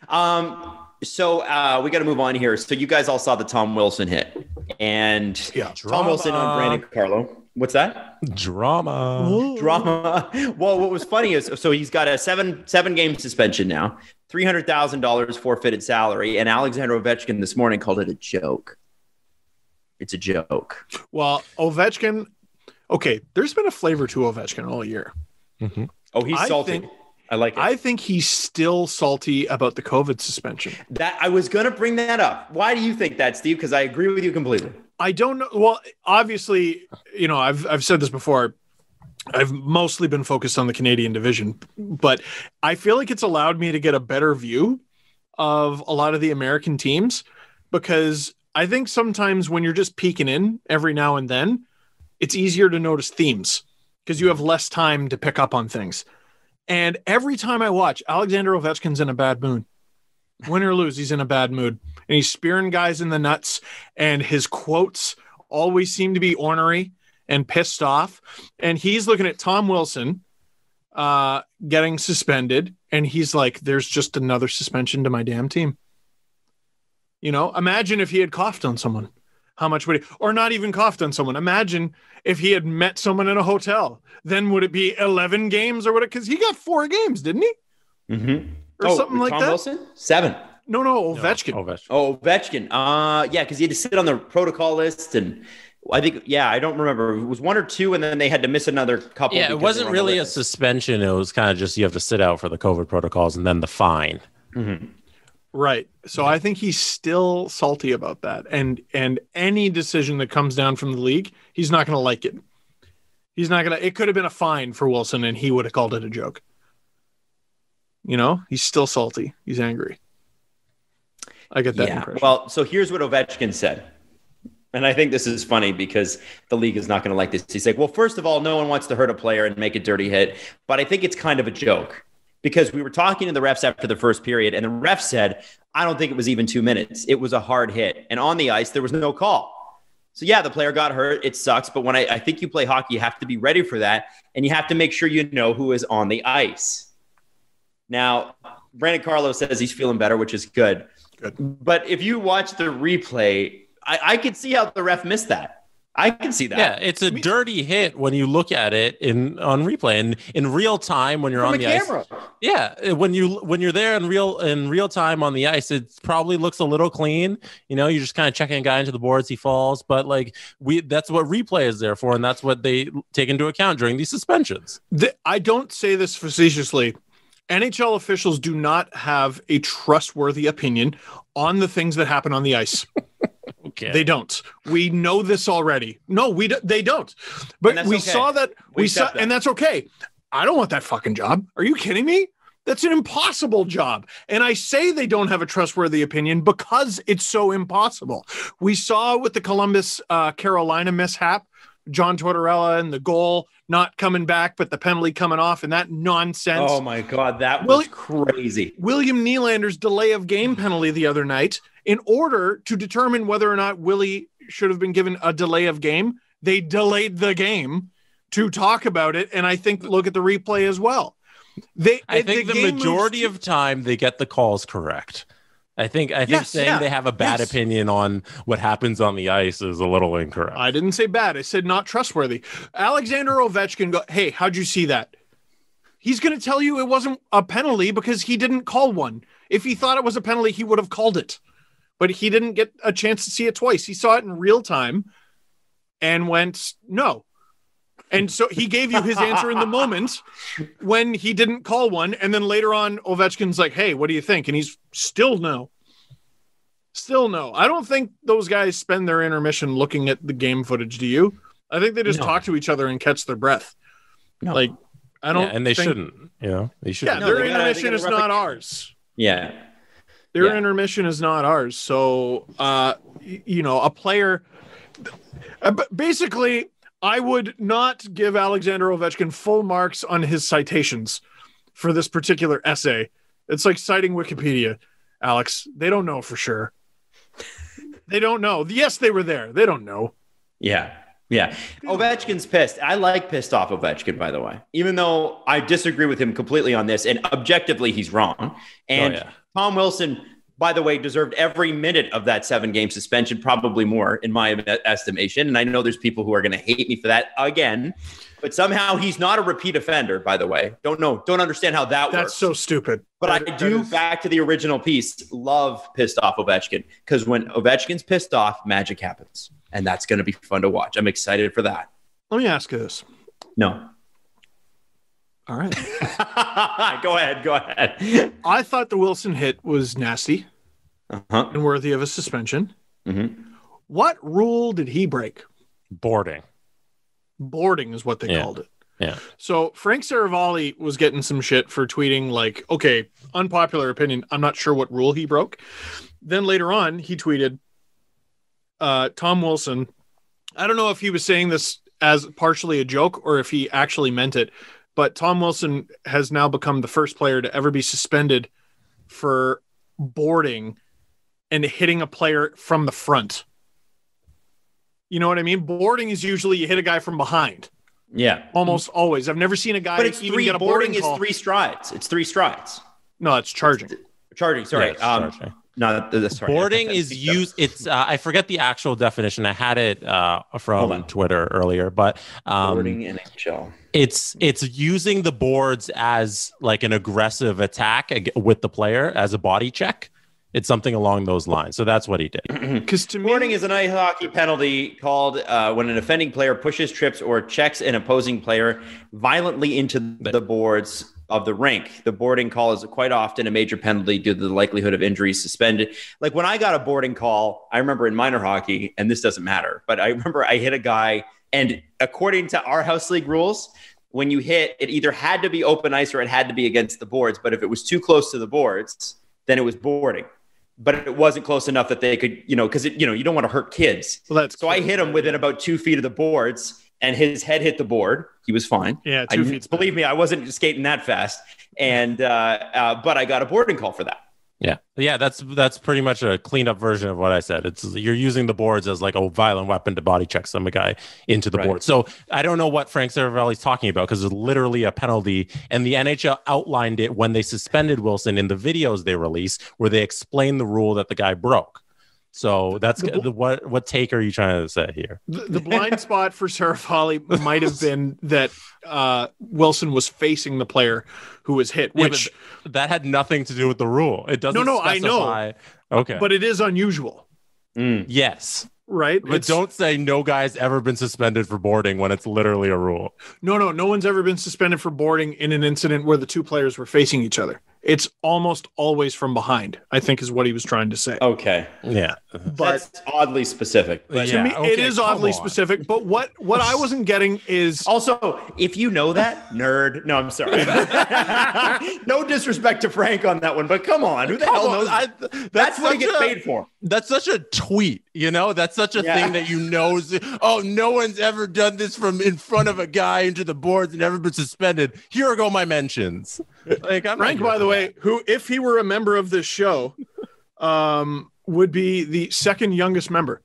So we got to move on here. So you guys all saw the Tom Wilson hit, and Tom Wilson on Brandon Carlo. What's that? Drama. Well, what was funny is, so he's got a seven game suspension now, $300,000 forfeited salary, and Alexander Ovechkin this morning called it a joke. It's a joke. Well, Ovechkin. Okay, there's been a flavor to Ovechkin all year. Mm-hmm. Oh, he's salty. I like it. I think he's still salty about the COVID suspension. That I was going to bring that up. Why do you think that, Steve? Because I agree with you completely. I don't know. Well, obviously, I've said this before. I've mostly been focused on the Canadian division, but I feel like it's allowed me to get a better view of a lot of the American teams, because I think sometimes when you're just peeking in every now and then, it's easier to notice themes because you have less time to pick up on things. And every time I watch, Alexander Ovechkin's in a bad mood. Win or lose, he's in a bad mood. And he's spearing guys in the nuts, and his quotes always seem to be ornery and pissed off. And he's looking at Tom Wilson getting suspended, and he's like, there's just another suspension to my damn team. Imagine if he had coughed on someone. How much would he, or not even coughed on someone? Imagine if he had met someone in a hotel. Then would it be 11 games or what? Because he got 4 games, didn't he? Mm-hmm. Or something like Tom that. Wilson? 7. No, Ovechkin. Ovechkin. Yeah, because he had to sit on the protocol list, and I think, I don't remember. It was 1 or 2, and then they had to miss another couple. Yeah, it wasn't really a suspension. It was kind of just you have to sit out for the COVID protocols and then the fine. Mm-hmm. Right. So I think he's still salty about that. And any decision that comes down from the league, he's not going to like it. He's not going to. It could have been a fine for Wilson, and he would have called it a joke. He's still salty. He's angry. I get that impression. Well, so here's what Ovechkin said. And I think this is funny because the league is not going to like this. He's like, well, first of all, no one wants to hurt a player and make a dirty hit. But I think it's kind of a joke because we were talking to the refs after the first period, and the ref said, I don't think it was even 2 minutes. It was a hard hit. And on the ice, there was no call. So, yeah, the player got hurt. It sucks. But when I think you play hockey, you have to be ready for that. And you have to make sure you know who is on the ice. Now, Brandon Carlo says he's feeling better, which is good. But if you watch the replay, I could see how the ref missed that. I can see that. Yeah, it's a dirty hit when you look at it on replay and in real time when you're on the camera. Ice. Yeah, when you're there in real time on the ice, it probably looks a little clean. You're just kind of checking a guy into the boards, he falls. But that's what replay is there for, and that's what they take into account during these suspensions. I don't say this facetiously. NHL officials do not have a trustworthy opinion on the things that happen on the ice. Okay. They don't. We know this already. No, they don't. But we saw that. And that's okay. I don't want that fucking job. Are you kidding me? That's an impossible job. And I say they don't have a trustworthy opinion because it's so impossible. We saw with the Columbus Carolina mishap, John Tortorella and the goal not coming back, but the penalty coming off, and that nonsense. Oh my God, that was crazy. William Nylander's delay of game penalty the other night, in order to determine whether or not Willie should have been given a delay of game, they delayed the game to talk about it. And I think look at the replay as well. I think the majority of time they get the calls correct. I think saying they have a bad opinion on what happens on the ice is a little incorrect. I didn't say bad. I said not trustworthy. Alexander Ovechkin hey, how'd you see that? He's going to tell you it wasn't a penalty because he didn't call one. If he thought it was a penalty, he would have called it. But he didn't get a chance to see it twice. He saw it in real time and went, no. And so he gave you his answer in the moment when he didn't call one. And then later on, Ovechkin's like, hey, what do you think? And he's still no. Still no. I don't think those guys spend their intermission looking at the game footage. Do you? I think they just talk to each other and catch their breath. No. I don't. And they shouldn't. They shouldn't. Yeah, their intermission is not ours. Yeah. Their intermission is not ours. So, a player. Basically, I would not give Alexander Ovechkin full marks on his citations for this particular essay. It's like citing Wikipedia, Alex. They don't know for sure. They don't know. Yes, they were there. They don't know. Yeah. Ovechkin's pissed. I like pissed off Ovechkin, by the way, even though I disagree with him completely on this. And objectively, he's wrong. And Tom Wilson, by the way, deserved every minute of that 7-game suspension, probably more in my estimation. And I know there's people who are going to hate me for that again, but somehow he's not a repeat offender, by the way. Don't understand how that works. That's so stupid. But I do, back to the original piece, love pissed off Ovechkin, because when Ovechkin's pissed off, magic happens. And that's going to be fun to watch. I'm excited for that. Let me ask you this. No. All right. Go ahead. I thought the Wilson hit was nasty and worthy of a suspension. Mm-hmm. What rule did he break? Boarding Is what they called it. Yeah. So Frank Saravalli was getting some shit for tweeting like, okay, unpopular opinion. I'm not sure what rule he broke. Then later on, he tweeted, Tom Wilson. I don't know if he was saying this as partially a joke or if he actually meant it, but Tom Wilson has now become the first player to ever be suspended for boarding and hitting a player from the front. You know what I mean? Boarding is usually you hit a guy from behind. Yeah. Almost always. I've never seen a guy but it's even get a boarding call. Is 3 strides. It's 3 strides. No, it's charging. Charging, sorry. Yeah, charging. No, sorry. Boarding is used. It's I forget the actual definition. I had it from Twitter earlier, but boarding NHL. It's using the boards as like an aggressive attack with the player as a body check. It's something along those lines. So that's what he did. Because to me, boarding is an ice hockey penalty called when an offending player pushes, trips, or checks an opposing player violently into the boards of the rink. The boarding call is quite often a major penalty due to the likelihood of injury, suspended. Like when I got a boarding call, I remember in minor hockey, and this doesn't matter, but I remember I hit a guy, and according to our house league rules, when you hit, it either had to be open ice or it had to be against the boards. But if it was too close to the boards, then it was boarding. But it wasn't close enough that they could, because you don't want to hurt kids. Well, so I hit him within about 2 feet of the boards, and his head hit the board. He was fine. Yeah, 2 feet. Believe me, I wasn't skating that fast. And but I got a boarding call for that. Yeah, that's pretty much a cleaned up version of what I said. It's you're using the boards as like a violent weapon to body check some guy into the board. So I don't know what Frank Saravalli's talking about because it's literally a penalty, and the NHL outlined it when they suspended Wilson in the videos they released, where they explained the rule that the guy broke. So that's what take are you trying to say here? The blind spot for Saravalli might have been that Wilson was facing the player who was hit, which that had nothing to do with the rule. It doesn't. No, specify. I know. Okay, but it is unusual. Yes. Right. But don't say no guy's ever been suspended for boarding when it's literally a rule. No one's ever been suspended for boarding in an incident where the two players were facing each other. It's almost always from behind, I think is what he was trying to say. Okay. Yeah. But that's oddly specific. But to me, it is oddly specific. But what I wasn't getting is also, if you know that, nerd. No, I'm sorry. No disrespect to Frank on that one, but come on. Who the hell knows? That's what he gets paid for. That's such a tweet, That's such a thing that no one's ever done this from in front of a guy into the boards and never been suspended. Here go my mentions. Like Frank, by the way, who, if he were a member of this show, would be the second youngest member.